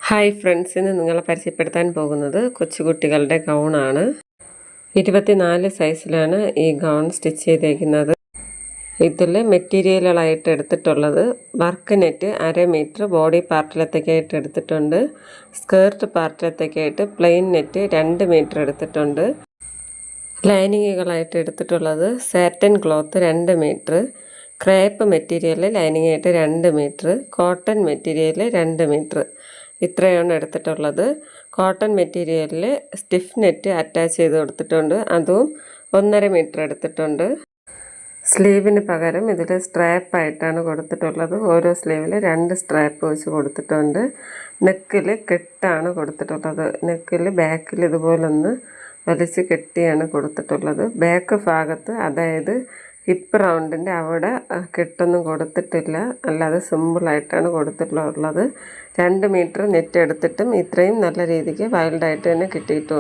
Hi friends, ഇന്ന് നിങ്ങളെ പരിചയപ്പെടുത്താൻ പോകുന്നത് കൊച്ചുകുട്ടികളുടെ ഗൗണാണ്. 24 സൈസിലാണ് ഈ ഗൗൺ സ്റ്റിച്ച് ചെയ്തേക്കുന്നത്. ഇതിൽ മെറ്റീരിയലുകളായിട്ട് എടുത്തിട്ടുള്ളത് വർക്ക് നെറ്റ് 1/2 മീറ്റർ ബോഡി പാർട്ടിലത്തേക്കായിട്ട് എടുത്തിട്ടുണ്ട്. സ്കേർട്ട് പാർട്ടിലത്തേക്കായിട്ട് പ്ലെയിൻ നെറ്റ് 2 മീറ്റർ എടുത്തിട്ടുണ്ട്. ലൈനിങ്ങുകളായിട്ട് എടുത്തിട്ടുള്ളത് satin cloth 2 metre, crepe material ലൈനിങ്ങായിട്ട് 2 മീറ്റർ, കോട്ടൺ മെറ്റീരിയൽ 2 മീറ്റർ. ഇത്രയാണ് എടുത്തിട്ടുള്ളത്. കോട്ടൺ മെറ്റീരിയലിൽ സ്റ്റിഫ് നെറ്റ് അറ്റാച്ച് ചെയ്ത് കൊടുത്തിട്ടുണ്ട്. അതും 1.5 മീറ്റർ എടുത്തിട്ടുണ്ട്. സ്ലീവിന് പകരം ഇതിൽ സ്ട്രാപ്പായിട്ടാണ് കൊടുത്തിട്ടുള്ളത്. ഓരോ സ്ലീവിൽ 2 സ്ട്രാപ്പ് വെച്ച് കൊടുത്തിട്ടുണ്ട്. നെക്കിൽ കെട്ടാണ് കൊടുത്തിട്ടുള്ളത്. നെക്കിൽ ബാക്കിൽ ഇതുപോലൊന്ന് വലിച്ച് കെട്ടിയാണ് കൊടുത്തിട്ടുള്ളത്. ബാക്ക് ഭാഗത്ത്, അതായത് ഹിപ്പ് റൗണ്ടിൻ്റെ അവിടെ കെട്ടൊന്നും കൊടുത്തിട്ടില്ല, അല്ലാതെ സിമ്പിളായിട്ടാണ് കൊടുത്തിട്ടുള്ളത്. 2 മീറ്റർ നെറ്റ് എടുത്തിട്ടും ഇത്രയും നല്ല രീതിക്ക് വൈൽഡായിട്ട് തന്നെ കിട്ടിയിട്ടുണ്ട്.